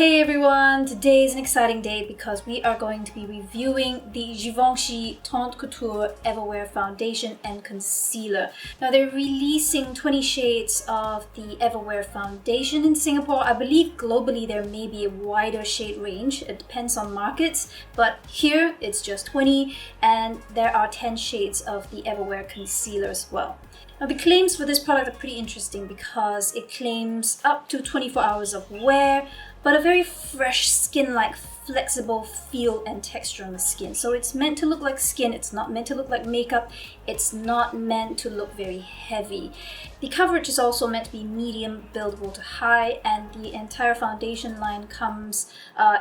Hey everyone! Today is an exciting day because we are going to be reviewing the Givenchy Tente Couture Everwear Foundation and Concealer. Now they're releasing 20 shades of the Everwear Foundation in Singapore. I believe globally there may be a wider shade range. It depends on markets, but here it's just 20 and there are 10 shades of the Everwear Concealer as well. Now the claims for this product are pretty interesting because it claims up to 24 hours of wear, but a very fresh skin-like flexible feel and texture on the skin. So it's meant to look like skin, it's not meant to look like makeup, it's not meant to look very heavy. The coverage is also meant to be medium, buildable to high, and the entire foundation line comes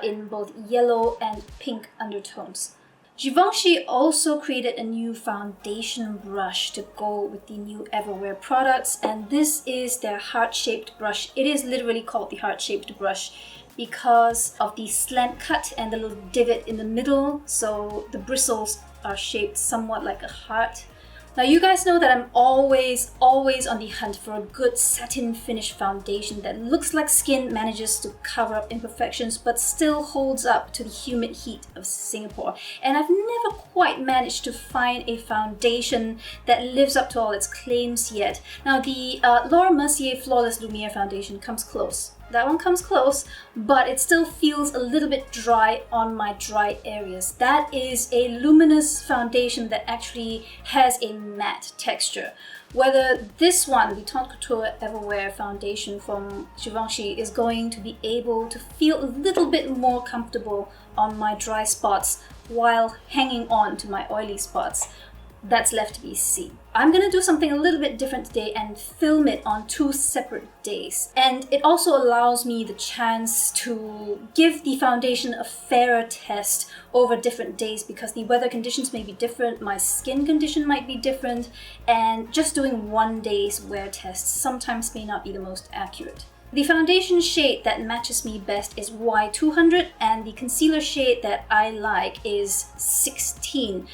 in both yellow and pink undertones. Givenchy also created a new foundation brush to go with the new Everwear products, and this is their heart-shaped brush. It is literally called the heart-shaped brush because of the slant cut and the little divot in the middle, so the bristles are shaped somewhat like a heart. Now you guys know that I'm always on the hunt for a good satin finish foundation that looks like skin, manages to cover up imperfections, but still holds up to the humid heat of Singapore. And I've never quite managed to find a foundation that lives up to all its claims yet. Now the Laura Mercier Flawless Lumiere foundation comes close. That one comes close, but it still feels a little bit dry on my dry areas. That is a luminous foundation that actually has a matte texture. Whether this one, the Tente Couture Everwear foundation from Givenchy, is going to be able to feel a little bit more comfortable on my dry spots while hanging on to my oily spots, that's left to be seen. I'm gonna do something a little bit different today and film it on 2 separate days. And it also allows me the chance to give the foundation a fairer test over different days because the weather conditions may be different, my skin condition might be different, and just doing one day's wear test sometimes may not be the most accurate. The foundation shade that matches me best is Y200 and the concealer shade that I like is 16.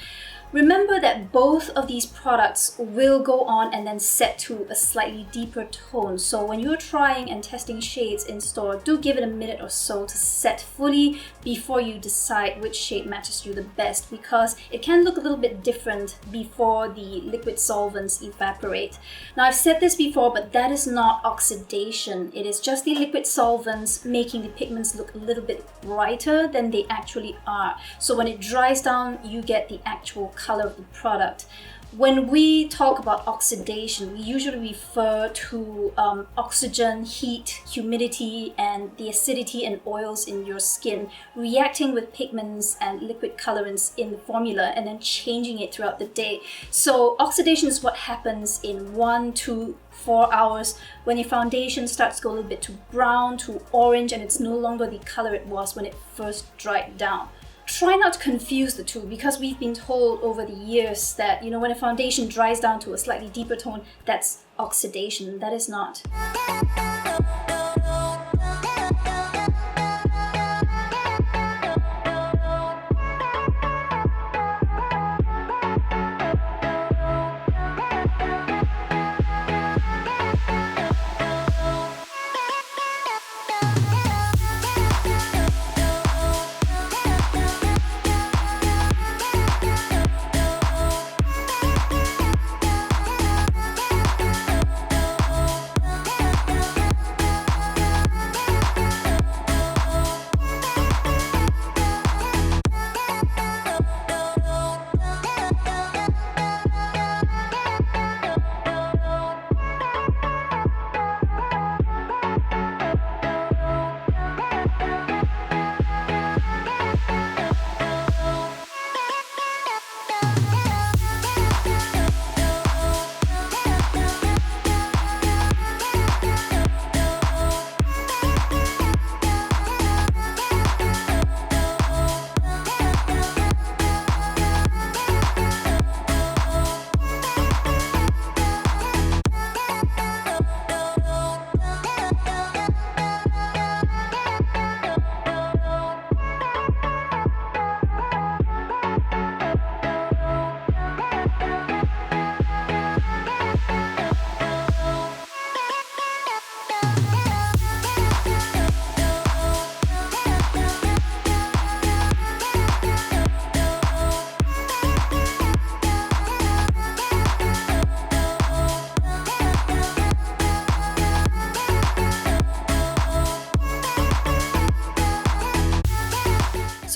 Remember that both of these products will go on and then set to a slightly deeper tone. So when you're trying and testing shades in store, do give it a minute or so to set fully before you decide which shade matches you the best, because it can look a little bit different before the liquid solvents evaporate. Now I've said this before, but that is not oxidation. It is just the liquid solvents making the pigments look a little bit brighter than they actually are. So when it dries down, you get the actual color of the product. When we talk about oxidation, we usually refer to oxygen, heat, humidity, and the acidity and oils in your skin reacting with pigments and liquid colorants in the formula and then changing it throughout the day. So oxidation is what happens in 1 to 4 hours when your foundation starts to go a little bit too brown, too orange, and it's no longer the color it was when it first dried down. Try not to confuse the two because we've been told over the years that, when a foundation dries down to a slightly deeper tone, that's oxidation. That is not.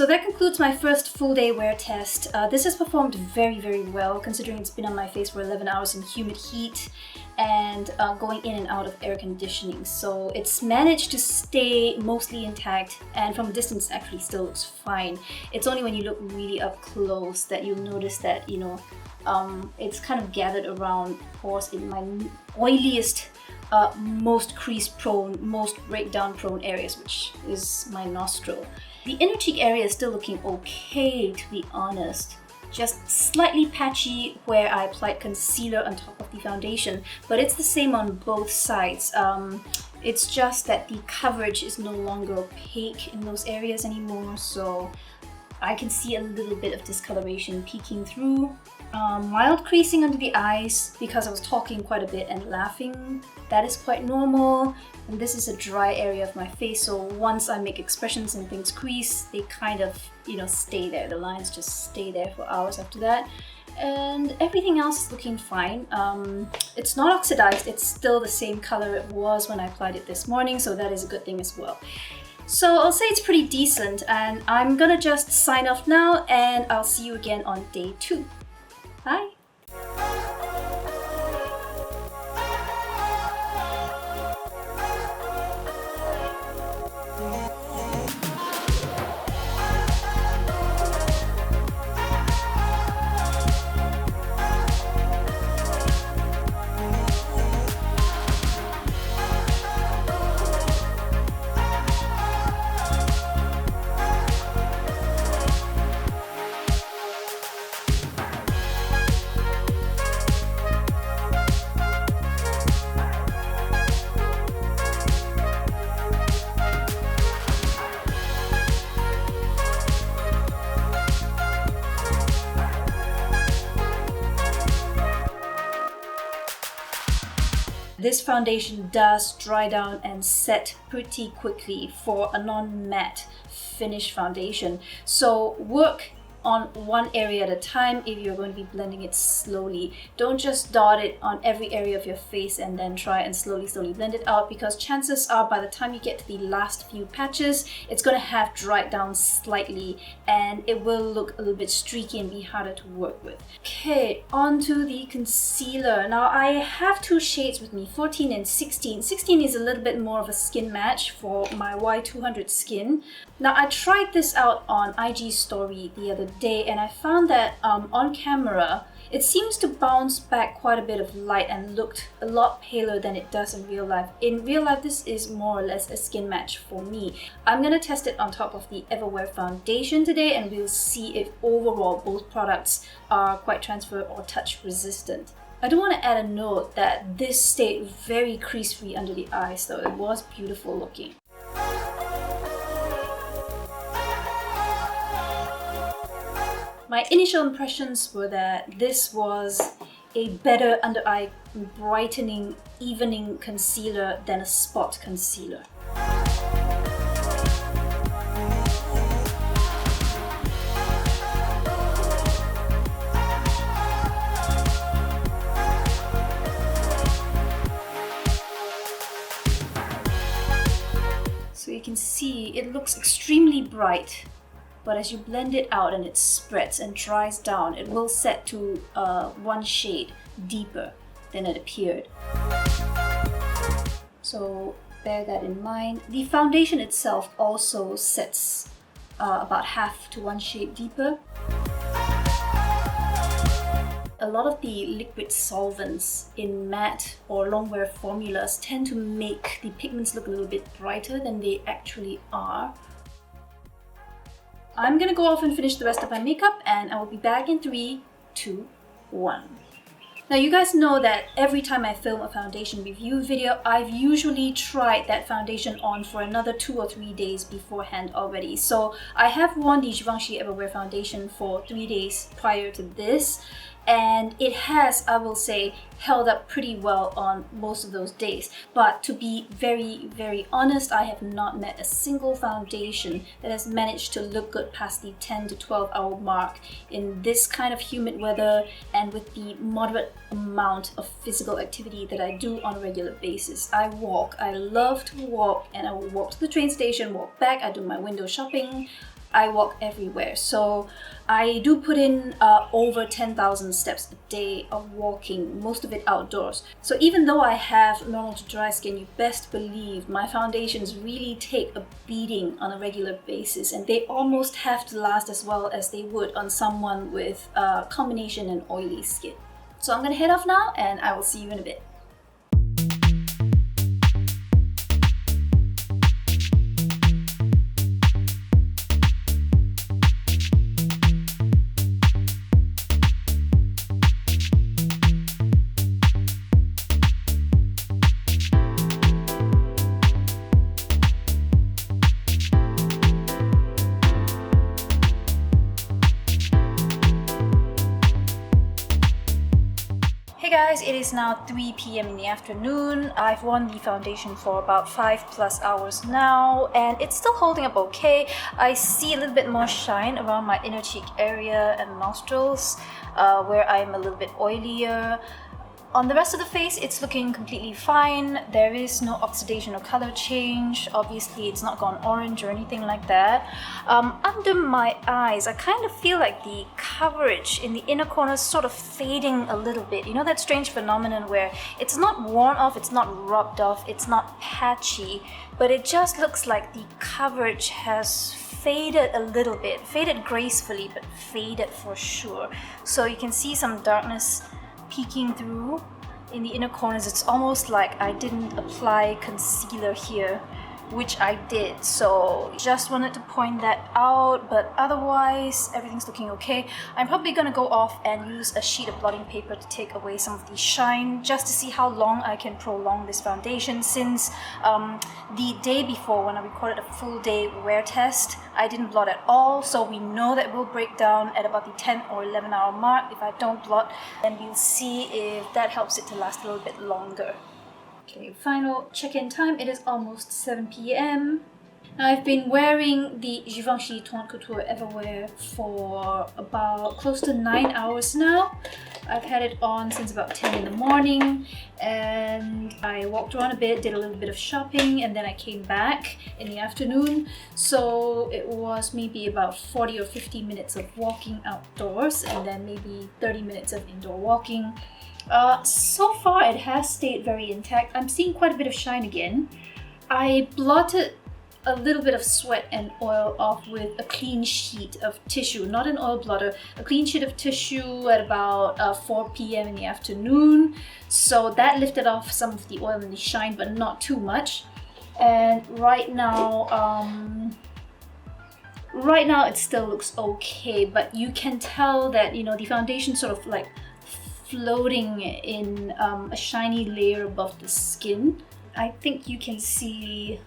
So that concludes my first full day wear test. This has performed very, very well considering it's been on my face for 11 hours in humid heat and going in and out of air conditioning. So it's managed to stay mostly intact, and from a distance it actually still looks fine. It's only when you look really up close that you'll notice that, it's kind of gathered around pores in my oiliest, most crease prone, most breakdown prone areas, which is my nostril. The inner cheek area is still looking okay, to be honest. Just slightly patchy where I applied concealer on top of the foundation, but it's the same on both sides. It's just that the coverage is no longer opaque in those areas anymore, so I can see a little bit of discoloration peeking through. Mild creasing under the eyes because I was talking quite a bit and laughing. That is quite normal. And this is a dry area of my face, so once I make expressions and things crease, they kind of, stay there. The lines just stay there for hours after that. And everything else is looking fine. It's not oxidized, it's still the same color it was when I applied it this morning, so that is a good thing as well. So I'll say it's pretty decent, and I'm gonna just sign off now, and I'll see you again on day 2. Bye! This foundation does dry down and set pretty quickly for a non-matte finish foundation. So work on one area at a time if you're going to be blending it slowly. Don't just dot it on every area of your face and then try and slowly blend it out, because chances are by the time you get to the last few patches, it's going to have dried down slightly and it will look a little bit streaky and be harder to work with. Okay, on to the concealer. Now I have 2 shades with me, 14 and 16. 16 is a little bit more of a skin match for my Y200 skin. Now I tried this out on IG story the other day, and I found that on camera it seems to bounce back quite a bit of light and looked a lot paler than it does in real life. In real life, this is more or less a skin match for me. I'm gonna test it on top of the Everwear foundation today, and we'll see if overall both products are quite transfer or touch resistant. I do want to add a note that this stayed very crease free under the eyes, though. It was beautiful looking. My initial impressions were that this was a better under eye brightening, evening concealer than a spot concealer. So you can see it looks extremely bright, but as you blend it out and it spreads and dries down, it will set to one shade deeper than it appeared. So bear that in mind. The foundation itself also sets about half to one shade deeper. A lot of the liquid solvents in matte or longwear formulas tend to make the pigments look a little bit brighter than they actually are. I'm gonna go off and finish the rest of my makeup, and I will be back in 3, 2, 1. Now you guys know that every time I film a foundation review video, I've usually tried that foundation on for another 2 or 3 days beforehand already. So I have worn the Givenchy Everwear foundation for 3 days prior to this, and it has, I will say, held up pretty well on most of those days. But to be very, very honest, I have not met a single foundation that has managed to look good past the 10 to 12 hour mark in this kind of humid weather and with the moderate amount of physical activity that I do on a regular basis. I walk, I love to walk, and I will walk to the train station, walk back, I do my window shopping. I walk everywhere. So I do put in over 10,000 steps a day of walking, most of it outdoors. So even though I have normal to dry skin, you best believe my foundations really take a beating on a regular basis, and they almost have to last as well as they would on someone with combination and oily skin. So I'm gonna head off now, and I will see you in a bit. Hey guys, it is now 3 p.m. in the afternoon. I've worn the foundation for about 5+ hours now, and it's still holding up okay. I see a little bit more shine around my inner cheek area and nostrils, where I'm a little bit oilier. On the rest of the face, it's looking completely fine. There is no oxidation or color change. Obviously, it's not gone orange or anything like that. Under my eyes, I kind of feel like the coverage in the inner corner is sort of fading a little bit. You know that strange phenomenon where it's not worn off, it's not rubbed off, it's not patchy, but it just looks like the coverage has faded a little bit. Faded gracefully, but faded for sure. So you can see some darkness peeking through in the inner corners. It's almost like I didn't apply concealer here, which I did. So just wanted to point that out, but otherwise everything's looking okay. I'm probably gonna go off and use a sheet of blotting paper to take away some of the shine, just to see how long I can prolong this foundation, since the day before, when I recorded a full day wear test, I didn't blot at all, so we know that it will break down at about the 10 or 11 hour mark if I don't blot, and we'll see if that helps it to last a little bit longer. Okay, final check-in time. It is almost 7 p.m. Now I've been wearing the Givenchy Tente Couture Everwear for about close to 9 hours now. I've had it on since about 10 in the morning, and I walked around a bit, did a little bit of shopping, and then I came back in the afternoon. So it was maybe about 40 or 50 minutes of walking outdoors, and then maybe 30 minutes of indoor walking. So far it has stayed very intact. I'm seeing quite a bit of shine again. I blotted a little bit of sweat and oil off with a clean sheet of tissue, not an oil blotter, a clean sheet of tissue at about 4 p.m. in the afternoon. So that lifted off some of the oil and the shine, but not too much. And right now it still looks okay, but you can tell that, you know, the foundation sort of like floating in a shiny layer above the skin. I think you can see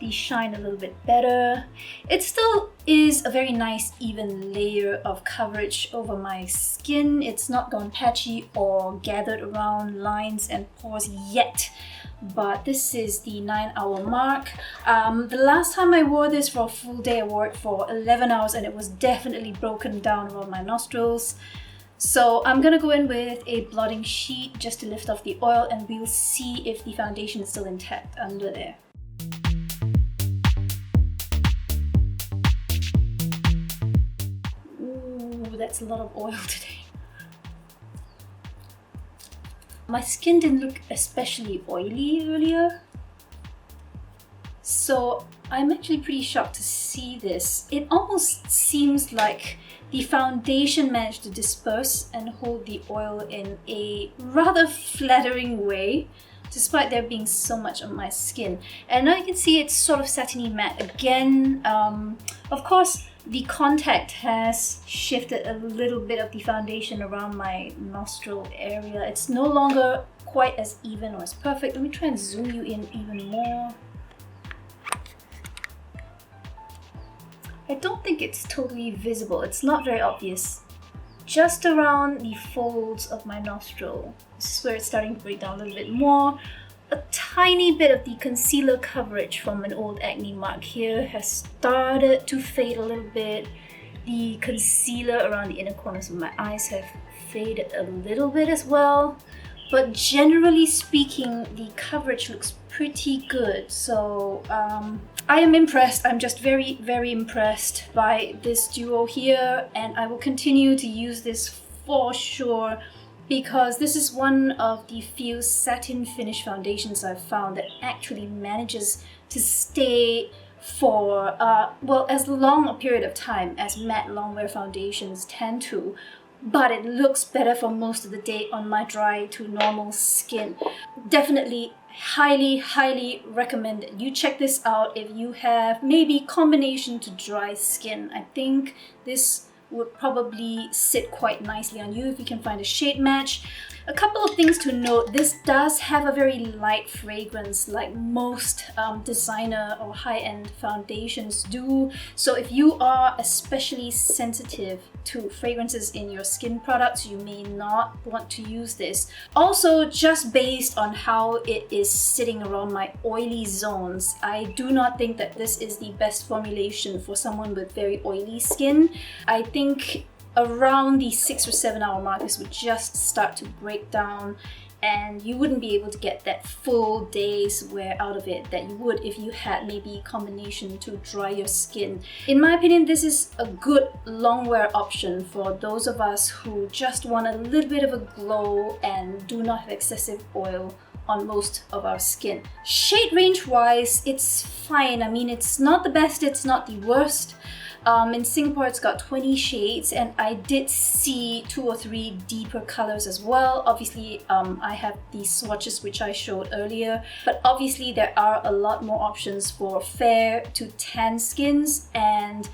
the shine a little bit better. It still is a very nice even layer of coverage over my skin. It's not gone patchy or gathered around lines and pores yet, but this is the 9 hour mark. The last time I wore this for a full day, I wore it for 11 hours and it was definitely broken down around my nostrils. So I'm gonna go in with a blotting sheet just to lift off the oil, and we'll see if the foundation is still intact under there. Ooh, that's a lot of oil today. My skin didn't look especially oily earlier, so I'm actually pretty shocked to see this. It almost seems like the foundation managed to disperse and hold the oil in a rather flattering way, despite there being so much on my skin. And now you can see it's sort of satiny matte again. Of course, the contact has shifted a little bit of the foundation around my nostril area. It's no longer quite as even or as perfect. Let me try and zoom you in even more. I don't think it's totally visible. It's not very obvious. Just around the folds of my nostril. This is where it's starting to break down a little bit more. A tiny bit of the concealer coverage from an old acne mark here has started to fade a little bit. The concealer around the inner corners of my eyes have faded a little bit as well. but generally speaking, the coverage looks pretty good. So I am impressed. I'm just very, very impressed by this duo here, and I will continue to use this for sure, because this is one of the few satin finish foundations I've found that actually manages to stay for well, as long a period of time as matte longwear foundations tend to, but it looks better for most of the day on my dry to normal skin. Definitely highly recommend it. You check this out if you have maybe combination to dry skin. I think this would probably sit quite nicely on you if you can find a shade match. A couple of things to note: this does have a very light fragrance, like most designer or high-end foundations do. So if you are especially sensitive to fragrances in your skin products, you may not want to use this. Also, just based on how it is sitting around my oily zones, I do not think that this is the best formulation for someone with very oily skin. I think around the 6 or 7 hour mark, this would just start to break down, and you wouldn't be able to get that full day's wear out of it that you would if you had maybe a combination to dry your skin. In my opinion, this is a good long wear option for those of us who just want a little bit of a glow and do not have excessive oil on most of our skin. Shade range wise, it's fine. I mean, it's not the best, it's not the worst. In Singapore, it's got 20 shades, and I did see 2 or 3 deeper colors as well. Obviously, I have these swatches which I showed earlier, but obviously there are a lot more options for fair to tan skins and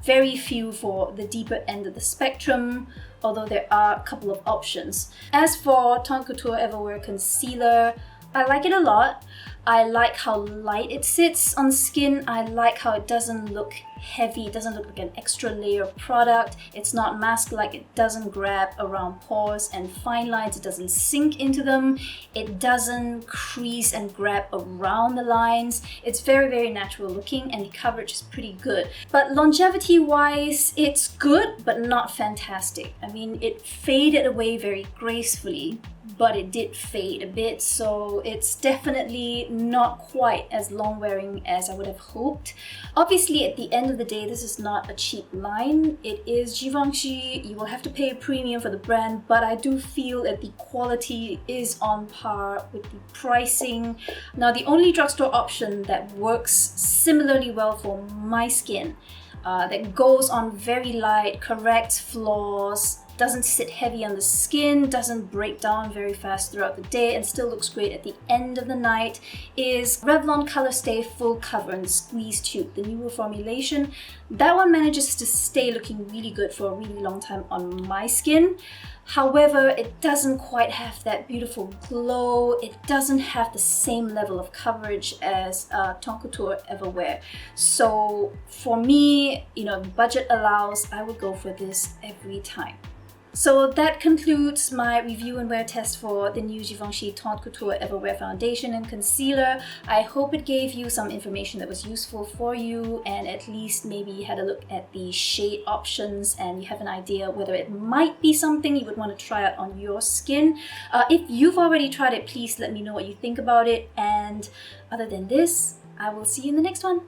very few for the deeper end of the spectrum, although there are a couple of options. As for Tarte Couture Everwear Concealer, I like it a lot. I like how light it sits on skin. I like how it doesn't look heavy, it doesn't look like an extra layer of product. It's not mask-like, it doesn't grab around pores and fine lines, it doesn't sink into them, it doesn't crease and grab around the lines. It's very natural looking, and the coverage is pretty good. But longevity-wise, it's good, but not fantastic. I mean, it faded away very gracefully, but it did fade a bit, so it's definitely not quite as long-wearing as I would have hoped. Obviously, at the end of the day, this is not a cheap line. It is Givenchy. You will have to pay a premium for the brand, but I do feel that the quality is on par with the pricing. Now, the only drugstore option that works similarly well for my skin, that goes on very light, corrects flaws, doesn't sit heavy on the skin, doesn't break down very fast throughout the day, and still looks great at the end of the night, is Revlon Colorstay Full Cover in the Squeeze Tube, the newer formulation. That one manages to stay looking really good for a really long time on my skin. However, it doesn't quite have that beautiful glow. It doesn't have the same level of coverage as Tarte Couture Everwear. So for me, the budget allows, I would go for this every time. So that concludes my review and wear test for the new Givenchy Tarte Couture Everwear Foundation and Concealer. I hope it gave you some information that was useful for you, and at least maybe you had a look at the shade options and you have an idea whether it might be something you would want to try out on your skin. If you've already tried it, please let me know what you think about it. And other than this, I will see you in the next one.